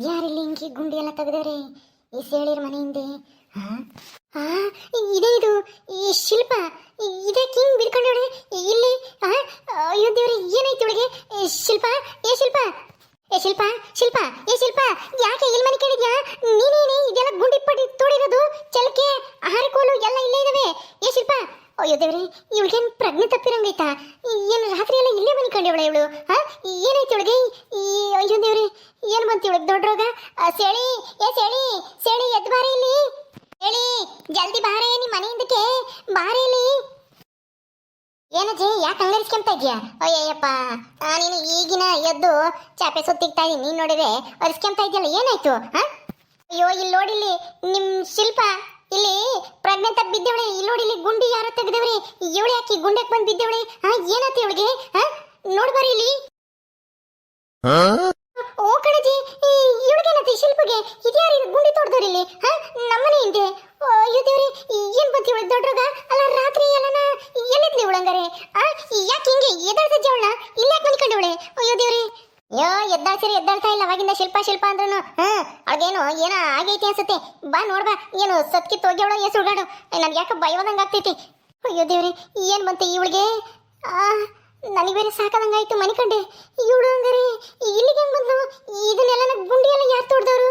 ಯಾರಿಲ್ಲಿ ಹಿಂಗೆ ಗುಂಡಿ ಎಲ್ಲ ತೆಗೆದವ್ರೆ ಈ ಸೇಳಿರ ಮನೆ ಹಿಂದೆ. ಹಾ ಇದೇ ಇದು ಈ ಶಿಲ್ಪ ಇದೇ ಕಿಂಗ್ ಬಿಡ್ಕೊಂಡವಳೆ ಇಲ್ಲಿ. ಅಯ್ಯೋ ದೇವ್ರಿ ಏನಾಯ್ತು ಇವಳಿಗೆ? ಶಿಲ್ಪ ಏ ಶಿಲ್ಪ ಏ ಶಿಲ್ಪ ಶಿಲ್ಪ ಏ ಶಿಲ್ಪ ಯಾಕೆ ಇಲ್ಲಿ ಮನೆ ಕೇಳಿದ್ಯಾ? ನೀನೇನೆ ಇದೆಲ್ಲ ಗುಂಡಿ ಪಡಿ ತೋಡಿರೋದು ಚಲಕೆ ಆಹಾರ ಕೋಲು ಎಲ್ಲ ಇಲ್ಲೇ ಇದಾವೆ. ಏ ಶಿಲ್ಪ ಅಯ್ಯೋ ದೇವ್ರಿ ಇವಳಿಗೇನು ಪ್ರಜ್ಞೆ ತಪ್ಪಿರಂಗೈತಾ? ಏನು ರಾತ್ರಿ ಎಲ್ಲ ಇಲ್ಲೇ ಮನೆ ಕಂಡಿವಳೆ ಇವಳು? ಏನಾಯ್ತು ಇವಳಿಗೆ? ಈ ಅಯ್ಯೋ ದೇವ್ರಿ ಏನು ಬಂತು ಇವಳಿಗೆ ದೊಡ್ಡ ರೋಗ? ಸೇಳಿ ಏ ಸೇಳಿ ಸೇಳಿ ಎದ್ದು ಬಾರೆ ಇಲ್ಲಿ. ಹೇಳಿ ಜಲ್ದಿ ಬಾರೆ ನಿಮ್ಮ ಮನೆ ಹಿಂದಕ್ಕೆ ಬಾರೆ ಇಲ್ಲಿ. ಏನಜ್ಜಿ ಯಾಕೆ ಅಂಗರಿಸ್ಕೊಂತ ಇದೆಯಾ? ಅಯ್ಯಯ್ಯಪ್ಪ ನೀನು ಈಗಿನ ಎದ್ದು ಚಾಪೆ ಸುತ್ತಿಗ್ತಾ ಇದ್ದೀನಿ. ನೀನು ನೋಡಿದ್ರೆ ಅರಿಸ್ಕೊಂತ ಇದೆಯಲ್ಲ, ಏನಾಯ್ತು? ಅಯ್ಯೋ ಇಲ್ಲಿ ನೋಡಿಲ್ಲಿ ನಿಮ್ಮ ಶಿಲ್ಪ ಇಲ್ಲಿ ಪ್ರಜ್ಞೆ ತಪ್ಪು ಬಿದ್ದವಳೆ. ಇಲ್ಲಿ ನೋಡಿ ಇಲ್ಲಿ ಗುಂಡಿ ಯಾರೋ ತೆಗೆದವ್ರೆ. ಇವಳು ಯಾಕೆ ಗುಂಡಕ್ಕೆ ಬಂದು ಬಿದ್ದವಳೆ? ಏನಾಯ್ತು ಇವಳಿಗೆ? ನೋಡ್ಬಾರಿ ಇಲ್ಲಿ. ಓ ಕಣಜಿ ಇವಳಿಗೇನತಿ ಶಿಲ್ಪಗೆ ಇದ್ಯಾರು ಗುಂಡಿ ತೋಡ್ದವ್ರಿ ಇಲ್ಲಿ ನಮ್ಮನೆ ಹಿಂದೆ? ಅಯ್ಯೋ ದೇವ್ರಿ ಏನ್ ಬಂತು ಇವಳು ದೊಡ್ಡ ರೋಗ? ಅಲ್ಲ ರಾತ್ರಿ ಎಲ್ಲನ ಎಲ್ಲಿದ್ಲಿ ಇವಳಂಗಾರೆ? ಯಾಕೆ ಹಿಂಗೆ ಎದ್ದಾಡ್ತಜ್ಜಿ ಅವಳನ್ನ ಇಲ್ಲಿ ಯಾಕೆ ಮನಿಕೊಂಡವಳೆ? ಅಯ್ಯೋ ದೇವ್ರಿ ಅಯ್ಯೋ ಎದ್ದಾಡ್ಸಿರಿ ಎದ್ದಾಡ್ತಾ ಇಲ್ಲ ಅವಾಗಿಂದ ಶಿಲ್ಪ ಶಿಲ್ಪ ಅಂದ್ರೂ. ಅವಳೇನು ಏನೋ ಆಗೈತಿ ಅನ್ಸುತ್ತೆ. ಬಾ ನೋಡ್ಬಾ ಏನು ಸತ್ಕಿ ತೋಗ್ಯವಳ ಏನ್ ಸುಳ್ಗಾಡು. ನನ್ಗೆ ಯಾಕೆ ಭಯವಾದಂಗೆ ಆಗ್ತೈತಿ. ಅಯ್ಯೋ ದೇವ್ರಿ ಏನ್ ಬಂತೆ ಇವಳಿಗೆ? ನನಗೆ ಬೇರೆ ಸಾಕಾದಂಗಾಯ್ತು ಮನಿಕಂಡೆ. ಇವಳು ಹಂಗಾರೆ ಇಲ್ಲಿಗೆ ಹೆಂಗ್ ಬಂದ್ಲು? ಇದನ್ನೆಲ್ಲ ಗುಂಡಿ ಎಲ್ಲ ಯಾರು ತೋಡ್ದವ್ರು?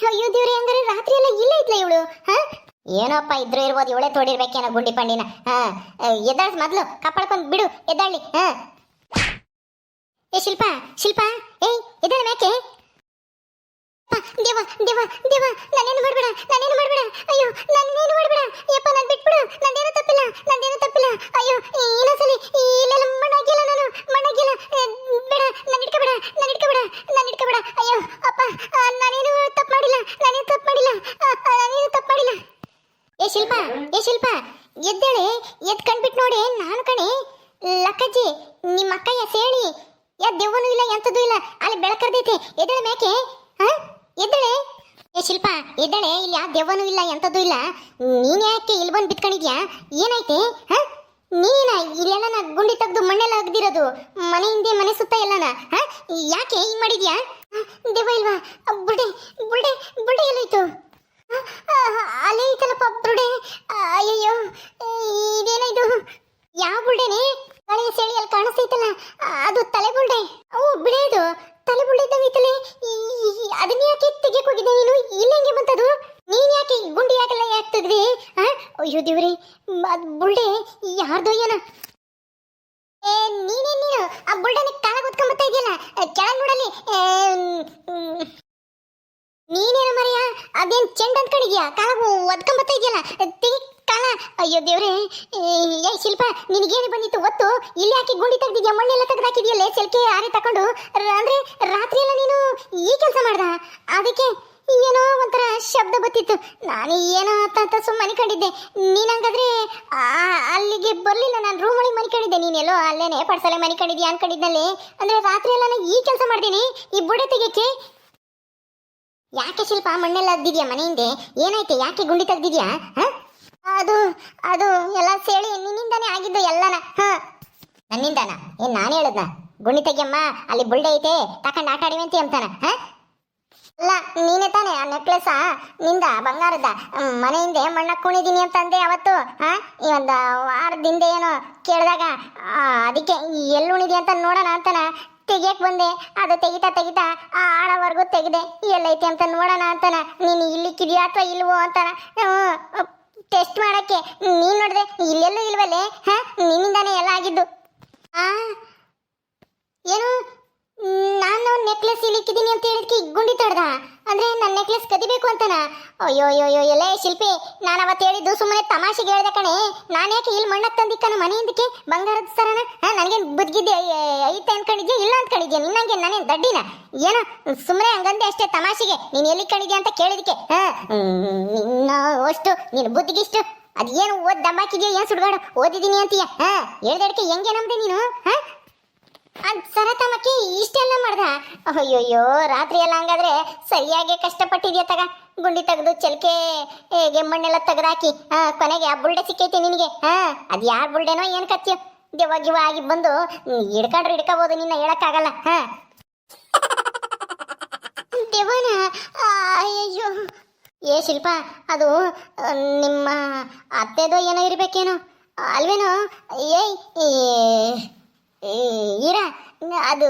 ಅಯ್ಯೋ ದೇವ್ರೆ ಹಂಗಾರೆ ರಾತ್ರಿ ಎಲ್ಲ ಇಲ್ಲೇ ಇದ್ಲ ಇವಳು? ಏನಪ್ಪ ಇದ್ರು ಇರ್ಬೋದು, ಇವಳೇ ತೋಡಿರ್ಬೇಕೇನೋ ಗುಂಡಿ ಪಂಡಿನ. ಎದ್ದಾಳ್ಸ್ ಮೊದ್ಲು ಕಪ್ಪಳ್ಕೊಂಡ್ ಬಿಡು ಎದ್ದಾಳಿ. ಏ ಶಿಲ್ಪ ಶಿಲ್ಪ ಏಯ್ ಎದ್ದಾಳ ಮೇಕೆ. ದೇವ ದೇವ ದೇವ ನಾನೇನು ಮಾಡ್ಬೇಡ ನಾನೇನು ಮಾಡ್ಬೇಡ. ಅಯ್ಯೋ ನಾನೇನು ಮಾಡ್ಬೇಡ ಯಪ್ಪ ನಾನು ಬಿಟ್ಬಿಡು. ನಂದೇನು ತಪ್ಪಿಲ್ಲ ನಂದೇನು ತಪ್ಪಿಲ್ಲ. ಅಯ್ಯೋ ಇನ್ನೊಂದ್ಸಲಿ ಇಲ್ಲೆಲ್ಲ ಮಣ್ಣಾಗಿಲ್ಲ ನಾನು ಮಣ್ಣಾಗಿಲ್ಲ. ಬೇಡ ನಾನು ಇಟ್ಕೋಬೇಡ ನಾನು ಇಟ್ಕೋಬೇಡ ನಾನು ಇಟ್ಕೋಬೇಡ. ಅಯ್ಯೋ ಅಪ್ಪ ನಾನೇನು ತಪ್ಪು ಮಾಡಿಲ್ಲ ನಾನೇನು ತಪ್ಪು ಮಾಡಿಲ್ಲ ನಾನೇನು ತಪ್ಪು ಮಾಡಿಲ್ಲ. ಏ ಶಿಲ್ಪ ಏ ಶಿಲ್ಪ ಎದ್ದೇಳೆ ಎದ್ದು ಕಣ್ಬಿಟ್ಟು ನೋಡಿ. ನಾನು ಕಣೆ ಲಕ್ಕಜ್ಜಿ ನಿಮ್ಮ ಅಕ್ಕಯ್ಯ ಸೇಳಿ. ಯಾ ದೆವ್ವನೂ ಇಲ್ಲ ಎಂಥದ್ದು ಇಲ್ಲ. ಅಲ್ಲಿ ಬೆಳಕರ್ದೈತೆ. ಎದ್ದೇಳೆ ಮೇಕೆ ಎದ್ದಳೆ. ಏ ಶಿಲ್ಪ ಎದ್ದಳೆ. ಇಲ್ಲಿ ಯಾ ದೆವ್ವನೂ ಇಲ್ಲ ಎಂಥದ್ದು ಇಲ್ಲ. ನೀನ್ ಯಾಕೆ ಇಲ್ಲಿ ಬಂದು ಬಿತ್ಕೊಂಡಿದ್ಯಾ? ಏನೈತೆ? ನೀನ ಇಲ್ಲೆಲ್ಲ ಗುಂಡಿ ತೆಗೆದು ಮಣ್ಣೆಲ್ಲ ಅಗ್ದಿರೋದು ಮನೆ ಹಿಂದೆ ಮನೆ ಸುತ್ತ ಎಲ್ಲನ ಯಾಕೆ ಹಿಂಗ್ ಮಾಡಿದ್ಯಾ? ದೆವ್ವ ಇಲ್ವಾ? ಬುಡೆ ಬುಡೆ ಬುಡೆ ಎಲ್ಲೋಯ್ತು? ಅಲ್ಲೇ ಐತಲ್ಲಪ್ಪ ಬುಡೆ. ಅಯ್ಯಯ್ಯೋ ಇದೇನಾಯ್ತು? ಯಾವ ಬುಲ್ಡೆನೆ? ಹಳೆಯ ಸೇಳಿ ಅಲ್ಲಿ ಕಾಣಿಸ್ತೈತಲ್ಲ ಅದು ತಲೆ ಬುಲ್ಡೆ. ಬಿಡೆ ಅದು ತಲೆ ಬುಲ್ಡೆ ಇದ್ದಂಗೈತಲೆ. ಅದನ್ನ ಯಾಕೆ ತೆಗಿಯಕ್ ಹೋಗಿದ್ದೆ ನೀನು? ಇಲ್ಲಿ ಹೆಂಗೆ ಬಂತದು? ನೀನ್ ಯಾಕೆ ಗುಂಡಿ ಯಾಕೆಲ್ಲ ಯಾಕೆ ತೆಗ್ದಿ? ಅಯ್ಯೋ ದೇವ್ರಿ ಅದ್ ಬುಲ್ಡೆ ಯಾರ್ದೋ ಏನ? ನೀನೇ ನೀನು ಆ ಬುಲ್ಡೆನ ಕಾಲಾಗ ಹೊತ್ಕೊಂಬತ್ತಾ ಇದೆಯಲ್ಲ ಕೆಳಗ್ ನೋಡಲಿ. ನೀನೇನ ಮರೆಯ ಅದೇನ್ ಚೆಂಡ್ ಅಂದ್ಕೊಂಡಿದ್ಯಾ? ಕಾಲಾಗ ಒದ್ಕೊಂಬತ್ತಾ ಇದೆಯಲ್ಲ ತೆಗಿ ಕಾಲ. ಅಯ್ಯೋ ದೇವ್ರೆ ಏ ಶಿಲ್ಪ ನಿನಗೇನು ಬಂದಿತ್ತು ಒತ್ತು? ಇಲ್ಲಿ ಯಾಕೆ ಗುಂಡಿ ತೆಗ್ದಿದ್ಯಾ? ಮಣ್ಣೆಲ್ಲ ತೆಗ್ದಾಕಿದ್ಯಲ್ಲ ಸೆಲ್ಕೆ ಆರಿ ತಕೊಂಡು. ಅಂದ್ರೆ ರಾತ್ರಿ ಎಲ್ಲ ನೀನು ಈ ಕೆಲಸ ಮಾಡ್ದ? ಅದಕ್ಕೆ ಏನೋ ಒಂಥರ ಶಬ್ದ ಬತ್ತಿತ್ತು. ನಾನು ಏನೋ ಅಂತ ಸುಮ್ಮನೆ ಕಂಡಿದ್ದೆ. ನೀನಂಗಾದ್ರೆ ಅಲ್ಲಿಗೆ ಬರಲಿಲ್ಲ. ನಾನು ರೂಮ್ ಒಳಗೆ ಮನಿಕೊಂಡಿದ್ದೆ. ನೀನೆಲ್ಲೋ ಅಲ್ಲೇನೆ ಪಡ್ಸಲೆ ಮನಿಕೊಂಡಿದ್ಯಾ ಅನ್ಕೊಂಡಿದ್ನಲ್ಲಿ. ಅಂದ್ರೆ ರಾತ್ರಿ ಎಲ್ಲ ನಾನು ಈ ಕೆಲಸ ಮಾಡ್ತೀನಿ ಈ ಬುಡೆ ತೆಗಿಯಕ್ಕೆ. ಯಾಕೆ ಶಿಲ್ಪ ಮಣ್ಣೆಲ್ಲ ಅದ್ದಿದ್ಯಾ ಮನೆ ಹಿಂದೆ? ಏನಾಯ್ತು? ಯಾಕೆ ಗುಂಡಿ ತೆಗ್ದಿದ್ಯಾ? ಅದು ಅದು ಎಲ್ಲ ಸೇಳಿ ನಿನ್ನಿಂದಾನೇ ಆಗಿದ್ದು ಎಲ್ಲನ. ನನ್ನಿಂದಾನ? ಏನ್ ನಾನು ಹೇಳದ್ನ? ಗುಂಡಿ ತೆಗಿಯಮ್ಮ ಅಲ್ಲಿ ಬುಲ್ಡೆ ಐತೆ ತಕೊಂಡ್ ಆಟ ಆಡಿವಂತಿ ಅಂತಾನ? ಅಲ್ಲ ನೀನೇ ತಾನೆ ಆ ನೆಕ್ಲೆಸ್ ನಿಂದ ಬಂಗಾರದ ಮನೆ ಹಿಂದೆ ಮಣ್ಣ ಕುಣಿದೀನಿ ಅಂತಂದೆ ಅವತ್ತು. ಈ ಒಂದು ವಾರದಿಂದ ಏನೋ ಕೇಳಿದಾಗ ಅದಕ್ಕೆ ಎಲ್ಲಿ ಉಣಿದಿ ಅಂತ ನೋಡೋಣ ಅಂತಾನ ತೆಗಿಯಕ್ ಬಂದೆ. ಅದು ತೆಗಿತಾ ತೆಗಿತಾ ಆ ಆಳವರೆಗೂ ತೆಗೆದೆ. ಎಲ್ಲೈತೆ ಅಂತ ನೋಡೋಣ ಅಂತಾನ. ನೀನು ಇಲ್ಲಿಕ್ಕಿದ್ಯಾ ಅಥವಾ ಇಲ್ವೋ ಅಂತಾನ ಟೆಸ್ಟ್ ಮಾಡಕ್ಕೆ. ನೀನ್ ನೋಡಿದ್ರೆ ಇಲ್ಲೆಲ್ಲೂ ಇಲ್ವಲ್ಲೇ. ನಿನ್ನಿಂದಾನೇ ಎಲ್ಲ ಆಗಿದ್ದು. ಏನು ನಾನು ನೆಕ್ಲೆಸ್ ಇಲ್ಲಿಕ್ಕಿದ್ದೀನಿ ಅಂತ ಹೇಳಿದ್ಕೆ ಗುಂಡಿ ತಡ್ದ? ಅಂದ್ರೆ ನನ್ನ ನೆಕ್ಲೆಸ್ ಕದಿಬೇಕು ಅಂತನ? ಅಯ್ಯೋ ಅಯ್ಯೋ ಎಲ್ಲೇ ಶಿಲ್ಪಿ ನಾನು ಅವತ್ತು ಹೇಳಿದ್ದು ಸುಮ್ಮನೆ ತಮಾಷೆಗೆ ಹೇಳ್ದೆ ಕಣೆ. ನಾನು ಯಾಕೆ ಇಲ್ಲಿ ಮಣ್ಣಕ್ಕೆ ತಂದಿಕ್ಕನ ಮನೆ ಹಿಂದಕ್ಕೆ ಬಂಗಾರದ ಸರನ? ನನಗೇನು ಬುದ್ಗಿದ್ದೆ ಐತೆ ಅನ್ಕೊಂಡಿದ್ಯಾ ಇಲ್ಲ ಅನ್ಕೊಂಡಿದ್ಯಾ? ನಿನ್ನಂಗೆ ನಾನೇನು ದಡ್ಡಿನ ಏನೋ? ಸುಮ್ಮನೆ ಹಂಗಂದೆ ಅಷ್ಟೇ ತಮಾಷೆಗೆ. ನೀನು ಎಲ್ಲಿ ಕಣಿದ್ಯಾ ಅಂತ ಕೇಳಿದಕ್ಕೆ ನಿನ್ನ ಅಷ್ಟು ನೀನು ಬುದ್ಧಿಗಿಷ್ಟು ಅದೇನು ಓದ್ ದಬ್ಬಾಕಿದ್ಯಾ? ಏನು ಸುಡ್ಗಾಡು ಓದಿದ್ದೀನಿ ಅಂತೀಯ? ಹೇಳ್ದಕ್ಕೆ ಹೆಂಗೆ ನಮ್ದೆ ನೀನು? ಸರತಮಕ್ಕೆ ಇಷ್ಟೆಲ್ಲ ಮಾಡ್ದ? ಅಯ್ಯೋಯ್ಯೋ ರಾತ್ರಿ ಎಲ್ಲ ಹಂಗಾದ್ರೆ ಸರಿಯಾಗಿ ಕಷ್ಟಪಟ್ಟಿದ್ಯಾ ತಗ. ಗುಂಡಿ ತೆಗೆದು ಚೆಲ್ಕೆ ಮಣ್ಣೆಲ್ಲ ತೆಗೆದಾಕಿ ಕೊನೆಗೆ ಆ ಬುಲ್ಡೆ ಸಿಕ್ಕೈತಿ ನಿನಗೆ. ಅದು ಯಾರು ಬುಲ್ಡೆನೋ ಏನು ಕತ್ತಿಯೋ ದೆವ್ವ ಗಿವ ಆಗಿ ಬಂದು ಹಿಡ್ಕೊಂಡ್ರೆ ಹಿಡ್ಕೋಬೋದು. ನಿನ್ನ ಹೇಳಕ್ಕಾಗಲ್ಲ. ಅಯ್ಯಯ್ಯೋ ಏ ಶಿಲ್ಪ ಅದು ನಿಮ್ಮ ಅತ್ತೆದೋ ಏನೋ ಇರಬೇಕೇನೋ ಅಲ್ವೇನೋ ಏಯ್ ಈರಾ ಅದು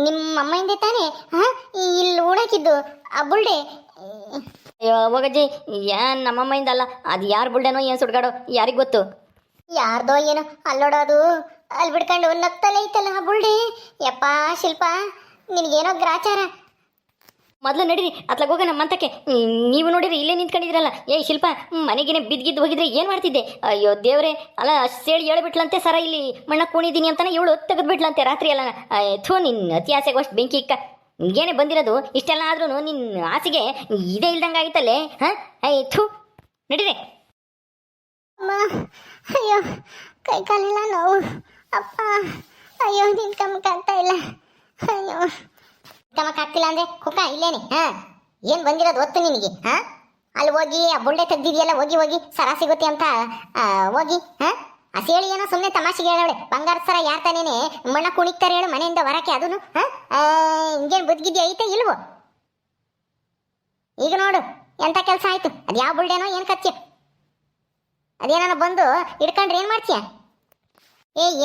ನಿಮ್ಮ ಅಮ್ಮಯಿಂದ ತಾನೇ ಹಾಂ ಇಲ್ಲಿ ಓಡಾಕಿದ್ದು ಆ ಬುಲ್ಡೆ. ಅಯ್ಯೋ ಹೋಗಜ್ಜಿ ಏನ್ ನಮ್ಮಮ್ಮಿಂದ ಅಲ್ಲ, ಅದು ಯಾರು ಬುಲ್ಡೆನೋ ಏನು ಸುಡ್ಗಾಡೋ ಯಾರಿಗೆ ಗೊತ್ತು. ಯಾರ್ದೋ ಏನೋ ಅಲ್ಲೋಡೋದು ಅಲ್ಲಿ ಬಿಡ್ಕೊಂಡು ನಗ್ತಲೇ ಐತಲ್ಲ ಆ ಬುಲ್ಡೆ. ಯಪ್ಪ ಶಿಲ್ಪ ನಿನಗೇನೋ ಗ್ರಾಚಾರ. ಮೊದಲು ನಡೀರಿ ಅತ್ಲಾಗ ಹೋಗೋಣ ಮಂತಕ್ಕೆ. ನೀವು ನೋಡಿರಿ ಇಲ್ಲೇ ನಿಂತ್ಕೊಂಡಿದ್ರಲ್ಲ. ಏಯ್ ಶಿಲ್ಪ ಮನೆಗೇನೆ ಬಿದ್ದಿದ್ದು ಹೋಗಿದ್ರೆ ಏನು ಮಾಡ್ತಿದ್ದೆ? ಅಯ್ಯೋ ದೇವ್ರೆ, ಅಲ್ಲ ಸೇಳಿ ಹೇಳ್ಬಿಟ್ಲಂತೆ ಸರ ಇಲ್ಲಿ ಮಣ್ಣ ಕುಣಿದೀನಿ ಅಂತಾನೆ ಇವಳು ತೆಗೆದ್ಬಿಟ್ಲಂತೆ ರಾತ್ರಿ ಎಲ್ಲ. ಥೂ ನಿನ್ನ ಅತಿ ಆಸೆಗೆ ಅಷ್ಟು ಬೆಂಕಿ ಇಕ್ಕ. ಹಿಂಗೇನೆ ಬಂದಿರೋದು ಇಷ್ಟೆಲ್ಲ ಆದ್ರೂ ನಿನ್ನ ಆಸೆಗೆ ಇದೇ ಇಲ್ದಂಗೆ ಆಗಿತ್ತಲ್ಲೇ. ಹಾಂ ಅಯ್ಯ ಥೂ ನಡೀರಿ. ಅಮ್ಮ ಅಯ್ಯೋ ಕೈ ಕಾಲೆಲ್ಲ ನೋವು ಅಪ್ಪ. ಅಯ್ಯೋ ನಿಂತ್ಕೊಂಬಕ್ಕಾಗ್ತಾ ಇಲ್ಲ. ಅಯ್ಯೋ ಆಗ್ತಿಲ್ಲ ಅಂದ್ರೆ ಕುಕ್ಕ ಇಲ್ಲೇನೆ. ಏನ್ ಬಂದಿರೋದು ಒತ್ತು ನಿನಗೆ? ಅಲ್ಲಿ ಹೋಗಿ ಆ ಬುಲ್ಡೆ ತೆಗ್ದಿದೆಯಲ್ಲ, ಹೋಗಿ ಹೋಗಿ ಸರ ಸಿಗುತ್ತೆ ಅಂತ ಹೋಗಿ ಆ ಸೇಳಿ ಏನೋ ಸುಮ್ಮನೆ ತಮಾಷೆಗೆ ಹೇಳೋಳೆ. ಬಂಗಾರ ಸರ ಯಾರ ತಾನೇನೆ ಮಣ್ಣ ಕುಣಿತಾರೆ ಹೇಳು ಮನೆಯಿಂದ ಹೊರಕ್ಕೆ. ಅದನ್ನು ಹಿಂಗೇನು ಬದುಕಿದ್ಯಾ ಐತೆ ಇಲ್ವೋ? ಈಗ ನೋಡು ಎಂತ ಕೆಲಸ ಆಯ್ತು. ಅದು ಯಾವ ಬುಲ್ಡೆನೋ ಏನು ಕಚ್ಚಿ ಅದೇನಾನ ಬಂದು ಹಿಡ್ಕೊಂಡ್ರೆ ಏನು ಮಾಡ್ತೀಯ?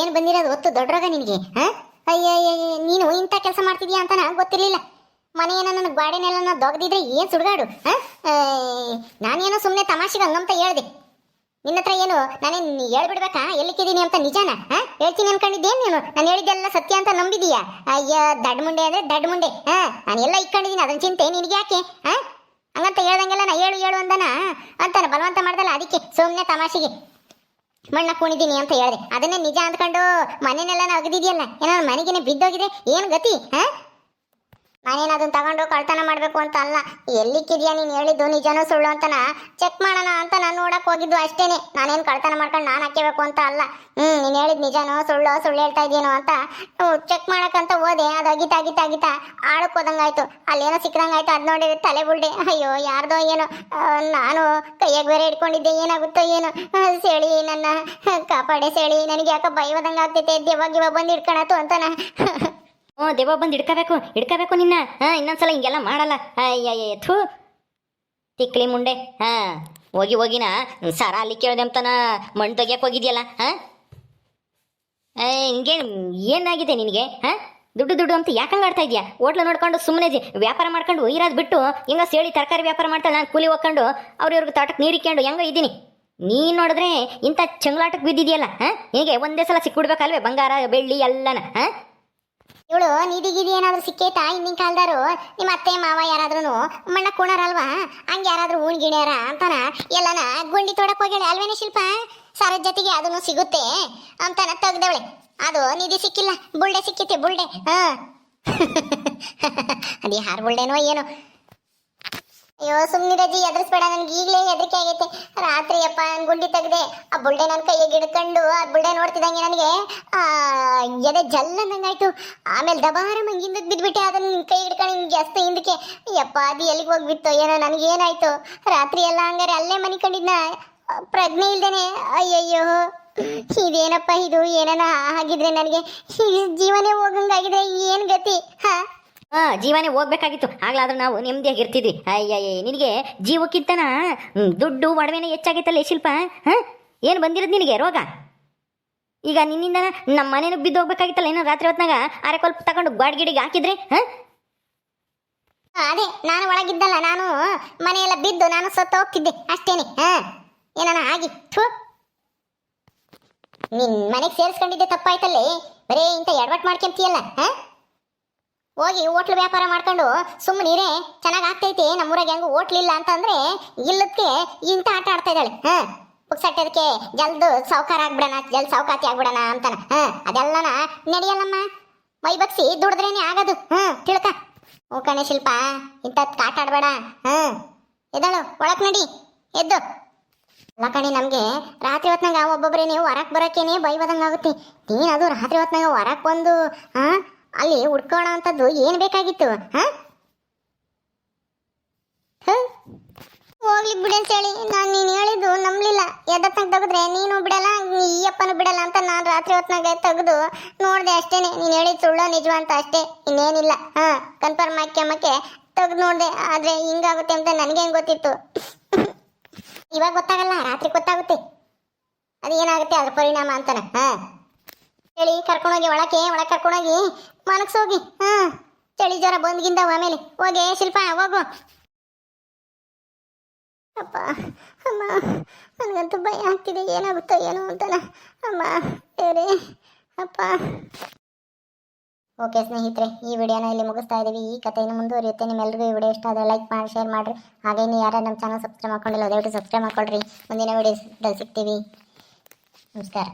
ಏನು ಬಂದಿರೋದು ಒತ್ತು ದೊಡ್ಡರೋಗ ನಿನಗೆ? ಅಯ್ಯ ನೀನು ಇಂಥ ಕೆಲಸ ಮಾಡ್ತಿದ್ಯಾ ಅಂತ ಗೊತ್ತಿರಲಿಲ್ಲ. ಮನೆಯೇನೋ ನನಗೆ ಗಾಡಿನೆಲ್ಲ ದೊಗ್ದಿದ್ರೆ ಏನು ಸುಡ್ಗಾಡು. ನಾನೇನೋ ಸುಮ್ಮನೆ ತಮಾಷೆಗೆ ಹಂಗಂತ ಹೇಳ್ದೆ. ನಿನ್ನ ಹತ್ರ ಏನು ನಾನೇನು ಹೇಳ್ಬಿಡ್ಬೇಕಾ ಎಲ್ಲಿಕ್ಕಿದ್ದೀನಿ ಅಂತ? ನಿಜಾನ ಹೇಳ್ತೀನಿ ಅನ್ಕೊಂಡಿದ್ದೇನು ನೀನು? ನಾನು ಹೇಳಿದ್ದೆಲ್ಲ ಸತ್ಯ ಅಂತ ನಂಬಿದೀಯಾ? ಅಯ್ಯ ದಡ್ ಮುಂಡೆ ಅಂದರೆ ದಡ್ ಮುಂಡೆ. ನಾನು ಎಲ್ಲ ಇಟ್ಕೊಂಡಿದ್ದೀನಿ, ಅದನ್ನ ಚಿಂತೆ ನಿನಗೆ ಯಾಕೆ? ಹಂಗಂತ ಹೇಳ್ದಂಗೆಲ್ಲ ನಾ ಹೇಳು ಹೇಳು ಅಂದನ ಅಂತಾನೆ ಬಲವಂತ ಮಾಡ್ದಲ್ಲ. ಅದಕ್ಕೆ ಸುಮ್ಮನೆ ತಮಾಷೆಗೆ ಮಣ್ಣ ಕುಣಿದೀನಿ ಅಂತ ಹೇಳಿದೆ. ಅದನ್ನೇ ನಿಜ ಅಂದ್ಕೊಂಡು ಮನೆನೆಲ್ಲ ಅಗದಿದೆಯಲ್ಲ. ಏನೋ ಮನೆಗೇನೆ ಬಿದ್ದೋಗಿದೆ, ಏನು ಗತಿ? ನಾನೇನು ಅದನ್ನ ತಗೊಂಡು ಕಳ್ತನ ಮಾಡಬೇಕು ಅಂತ ಅಲ್ಲ. ಎಲ್ಲಿಕ್ಕಿದ್ಯಾ ನೀನು ಹೇಳಿದ್ದು ನಿಜನೋ ಸುಳ್ಳು ಅಂತನ ಚೆಕ್ ಮಾಡೋಣ ಅಂತ ನಾನು ನೋಡಕ್ಕೆ ಹೋಗಿದ್ದು ಅಷ್ಟೇನೆ. ನಾನೇನು ಕಳ್ತನ ಮಾಡ್ಕೊಂಡು ನಾನು ಹಾಕ್ಯಬೇಕು ಅಂತ ಅಲ್ಲ. ನೀನು ಹೇಳಿದ್ ನಿಜನೋ ಸುಳ್ಳು ಹೇಳ್ತಾ ಇದೀನೋ ಅಂತ ಚೆಕ್ ಮಾಡಕ್ಕಂತ ಹೋದೆ. ಅದು ಅಗಿತಾ ಆಳಕ್ಕೆ ಹೋದಂಗಾಯ್ತು. ಅಲ್ಲೇನೋ ಸಿಕ್ಕದಂಗಾಯ್ತು. ಅದು ನೋಡಿ ತಲೆ ಬುಲ್ಡೆ. ಅಯ್ಯೋ ಯಾರ್ದೋ ಏನೋ. ನಾನು ಕೈಯಾಗ ಬೇರೆ ಇಟ್ಕೊಂಡಿದ್ದೆ, ಏನಾಗುತ್ತೋ ಏನೋ. ಸೇಳಿ ನನ್ನ ಕಾಪಾಡೆ ಸೇಳಿ, ನನಗೆ ಯಾಕೆ ಭಯವಾದಂಗೆ ಆಗ್ತೈತೆ. ದೆವ್ವ ಬಂದು ಹಿಡ್ಕೊಳತ್ತು ಅಂತಾನ. ದೆವ್ವ ಬಂದು ಹಿಡ್ಕೋಬೇಕು ನಿನ್ನ. ಇನ್ನೊಂದ್ಸಲ ಹಿಂಗೆಲ್ಲ ಮಾಡಲ್ಲ. ಅಯ್ಯ ಥೂ ತಿಕ್ಲಿ ಮುಂಡೆ. ಹೋಗಿನ ಸರ ಅಲ್ಲಿ ಕೇಳಿದೆ ಅಂತಾನ ಮಣ್ಣು ತೆಗಿಯಕ್ಕೆ ಹೋಗಿದ್ಯಲ್ಲ. ಹಿಂಗೆ ಏನಾಗಿದೆ ನಿನಗೆ? ದುಡ್ಡು ಅಂತ ಯಾಕಂಗೆ ಆಡ್ತಾ ಇದೆಯಾ? ಹೋಟ್ಲು ನೋಡ್ಕೊಂಡು ಸುಮ್ಮನೆ ವ್ಯಾಪಾರ ಮಾಡ್ಕೊಂಡು ಇರೋದು ಬಿಟ್ಟು ಹಿಂಗ ಸೇಳಿ ತರಕಾರಿ ವ್ಯಾಪಾರ ಮಾಡ್ತಾಳೆ. ನಾನು ಕೂಲಿ ಹೋಗ್ಕೊಂಡು ಅವ್ರಿವ್ರಿಗೆ ತೋಟಕ್ಕೆ ನೀರು ಇಕ್ಕೊಂಡು ಹೆಂಗ ಇದ್ದೀನಿ. ನೀನು ನೋಡಿದ್ರೆ ಇಂಥ ಚಂಗ್ಲಾಟಕ್ಕೆ ಬಿದ್ದಿದೆಯಲ್ಲ. ಹೀಗೆ ಒಂದೇ ಸಲ ಸಿಕ್ಬಿಡ್ಬೇಕಲ್ವೇ ಬಂಗಾರ ಬೆಳ್ಳಿ ಎಲ್ಲನ? ಇವಳು ನಿಧಿಗಿದಿ ಏನಾದ್ರು ಸಿಕ್ಕೈತಾ? ಹಿಂದಿನ ಕಾಲದಾರು ನಿಮ್ಮ ಅತ್ತೆ ಮಾವ ಯಾರಾದ್ರೂ ಮಣ್ಣ ಕುಣಾರಲ್ವಾ? ಹಂಗೆ ಯಾರಾದ್ರೂ ಗಿಣ್ಯಾರ ಅಂತಾನ ಎಲ್ಲನ ಗುಂಡಿ ತೊಡಕ್ ಹೋಗ್ಯಾಳೆ ಅಲ್ವೇನೆ ಶಿಲ್ಪ? ಸರದ ಜೊತೆಗೆ ಅದನ್ನು ಸಿಗುತ್ತೆ ಅಂತಾನ ತೆಗ್ದವಳೆ. ಅದು ನಿಧಿ ಸಿಕ್ಕಿಲ್ಲ, ಬುಲ್ಡೆ ಸಿಕ್ಕಿತ್ತೆ. ಬುಲ್ಡೆ ಅದು ಯಾರು ಬುಲ್ಡೆನೋ ಏನೋ. ಅಯ್ಯೋ ಸುಮ್ಮನಿರಜ್ಜಿ, ಎದುರಿಸ್ಬೇಡ. ನನಗೆ ಈಗಲೇ ಹೆದರಿಕೆ ಆಗೈತೆ. ರಾತ್ರಿ ಅಪ್ಪ ಗುಂಡಿ ತೆಗ್ದೆ, ಆ ಬುಲ್ಡೆ ನನ್ನ ಕೈಗೆ ಹಿಡ್ಕೊಂಡು ಆ ಬುಲ್ಡೆ ನೋಡ್ತಿದ್ದಂಗೆ ನನಗೆ ಎದೆ ಜಲ್ಲಂದಂಗಾಯ್ತು. ಆಮೇಲೆ ದಬಾರ ಹಿಂದಕ್ಕೆ ಬಿದ್ದುಬಿಟ್ಟೆ. ಅದನ್ನ ಕೈ ಹಿಡ್ಕೊಂಡು ಜಾಸ್ತಿ ಹಿಂದಕ್ಕೆ. ಯಪ್ಪ ಅದು ಎಲ್ಲಿಗೆ ಹೋಗ್ಬಿಟ್ಟು ಏನೋ ನನಗೇನಾಯ್ತು. ರಾತ್ರಿ ಎಲ್ಲ ಹಂಗಾರೆ ಅಲ್ಲೇ ಮನಿಕೊಂಡಿದ್ನ ಪ್ರಜ್ಞೆ ಇಲ್ದೇನೆ. ಅಯ್ಯಯ್ಯೋ ಇದೇನಪ್ಪ ಇದು? ಏನಾನ ಆಗಿದ್ರೆ ನನಗೆ ಜೀವನೇ ಹೋಗಂಗಾಗಿದ್ರೆ ಏನು ಗತಿ? ಜೀವನೇ ಹೋಗ್ಬೇಕಾಗಿತ್ತು. ಆಗ್ಲಾದ್ರೂ ನಾವು ನೆಮ್ಮದಿಯಾಗಿರ್ತಿದ್ವಿ. ಅಯ್ಯಯ್ಯ ನಿನಗೆ ಜೀವಕ್ಕಿಂತನ ದುಡ್ಡು ಒಡವೆನೇ ಹೆಚ್ಚಾಗೈತಲ್ಲ ಶಿಲ್ಪ. ಏನು ಬಂದಿರೋದು ನಿನಗೆ ರೋಗ? ಈಗ ನಿನ್ನಿಂದ ನಮ್ಮ ಮನೇನು ಬಿದ್ದು ಹೋಗ್ಬೇಕಾಗಿತ್ತಲ್ಲ. ಏನೋ ರಾತ್ರಿ ಹೊತ್ನಾಗ ಅರೆಕೊಲ್ಪ ತಗೊಂಡು ಗಾಡಿಗೆ ಹಾಕಿದ್ರೆ. ಅದೇ ನಾನು ಒಳಗಿದ್ದಲ್ಲ, ನಾನು ಮನೆಯೆಲ್ಲ ಬಿದ್ದು ನಾನು ಸತ್ತು ಹೋಗ್ತಿದ್ದೆ ಅಷ್ಟೇನೆ. ಏನಾನ ಆಗಿತ್ತು. ನಿನ್ ಮನೆಗೆ ಸೇರಿಸ್ಕೊಂಡಿದ್ದೆ ತಪ್ಪಾಯ್ತಲ್ಲೇ. ಬರೇ ಇಂಥ ಎಡವಟ್ ಮಾಡ್ಕೊಂತೀಯಲ್ಲ. ಹೋಗಿ ಹೋಟ್ಲು ವ್ಯಾಪಾರ ಮಾಡ್ಕೊಂಡು ಸುಮ್ಮನಿರೇ, ಚೆನ್ನಾಗಿ ಆಗ್ತೈತಿ. ನಮ್ಮೂರಾಗ ಹೆಂಗು ಹೋಟ್ಲಿಲ್ಲ ಅಂತಂದ್ರೆ ಇಲ್ಲದಕ್ಕೆ ಇಂಥ ಆಟ ಆಡ್ತಾ ಇದ್ದಾಳೆ. ಪುಕ್ಸಟ್ಟದಕ್ಕೆ ಜಲ್ದು ಸಾವುಕಾರ ಆಗ್ಬಿಡಣ, ಜಲ್ದು ಸಾವುಕಾತಿ ಆಗ್ಬಿಡಣ ಅಂತಾನ. ಅದೆಲ್ಲನ ನಡೆಯಲ್ಲಮ್ಮ. ಮೈ ಬಗ್ಸಿ ದುಡಿದ್ರೇನೆ ಆಗೋದು. ತಿಳ್ಕ. ಓ ಕಣೆ ಶಿಲ್ಪ, ಇಂಥದ್ದು ಆಟ ಆಡ್ಬೇಡ. ಎದ್ದಾಳು, ಒಳಕ್ ನಡಿ, ಎದ್ದು. ಅಲ್ಲ ಕಣೆ, ನಮಗೆ ರಾತ್ರಿ ಹೊತ್ನಾಗ ಒಬ್ಬೊಬ್ಬರೇನೆ ಹೊರಕ್ಕೆ ಬರೋಕ್ಕೇನೆ ಭಯವಾದಂಗಾಗುತ್ತೆ. ನೀನು ಅದು ರಾತ್ರಿ ಹೊತ್ನಾಗ ಹೊರಕ್ಕೆ ಬಂದು ಅಲ್ಲಿ ಹುಡ್ಕೋಣ ಅಂತದ್ದು ಏನು ಬೇಕಾಗಿತ್ತು? ಹೋಗ್ಲಿ ಬಿಡಂತ ಹೇಳಿ ನಾನು ನೀನು ಹೇಳಿದ್ದು ನಂಬಲಿಲ್ಲ. ಎದತ್ತಂಗೆ ತೆಗೆದ್ರೆ ನೀನು ಬಿಡಲ್ಲ, ಈ ಅಪ್ಪನೂ ಬಿಡಲ್ಲ ಅಂತ ನಾನು ರಾತ್ರಿ ಹೊತ್ನಾಗ ತೆಗೆದು ನೋಡಿದೆ ಅಷ್ಟೇನೆ. ನೀನು ಹೇಳಿದ ಸುಳ್ಳು ನಿಜವ ಅಂತ ಅಷ್ಟೇ, ಇನ್ನೇನಿಲ್ಲ. ಕನ್ಫರ್ಮ್ ಹಾಕ್ಯಮ್ಮಕ್ಕೆ ತೆಗ್ದು ನೋಡಿದೆ, ಆದ್ರೆ ಹಿಂಗಾಗುತ್ತೆ ಅಂತ ನನಗೆ ಹೆಂಗ್ ಗೊತ್ತಿತ್ತು? ಇವಾಗ ಗೊತ್ತಾಗಲ್ಲ, ರಾತ್ರಿ ಗೊತ್ತಾಗುತ್ತೆ ಅದು ಏನಾಗುತ್ತೆ ಅದ್ರ ಪರಿಣಾಮ ಅಂತಾನೆ. ಚಳಿ ಕರ್ಕೊಂಡೋಗಿ ಒಳಗೆ ಕರ್ಕೊಂಡೋಗಿ ಮನಕ್ಸೋಗಿ. ಚಳಿ ಜ್ವರ ಬಂದ್ಗಿಂದ ಆಮೇಲೆ ಹೋಗಿ ಶಿಲ್ಪ ಹೋಗು. ಅಪ್ಪ ಅಮ್ಮ, ನನಗಂತೂ ಭಯ ಆಗ್ತಿದೆ, ಏನಾಗುತ್ತೋ ಏನೋ ಅಂತಾನ. ಅಮ್ಮ ಬೇರೆ ಅಪ್ಪ. ಓಕೆ ಸ್ನೇಹಿತರೆ, ಈ ವಿಡಿಯೋನ ಇಲ್ಲಿ ಮುಗಿಸ್ತಾ ಇದ್ದೀವಿ. ಈ ಕಥೆಯನ್ನು ಮುಂದುವರಿಯುತ್ತೆ. ನಿಮ್ಮೆಲ್ಲರಿಗೂ ಈ ವಿಡಿಯೋ ಇಷ್ಟ ಆದರೆ ಲೈಕ್ ಮಾಡಿ, ಶೇರ್ ಮಾಡಿರಿ. ಹಾಗೆ ನೀವು ಯಾರು ನಮ್ಮ ಚಾನಲ್ ಸಬ್ಸ್ಕ್ರೈಬ್ ಮಾಡ್ಕೊಂಡಿಲ್ಲ ದಯವಿಟ್ಟು ಸಬ್ಸ್ಕ್ರೈಬ್ ಮಾಡ್ಕೊಳ್ರಿ. ಮುಂದಿನ ವಿಡಿಯೋದಲ್ಲಿ ಸಿಗ್ತೀವಿ. ನಮಸ್ಕಾರ.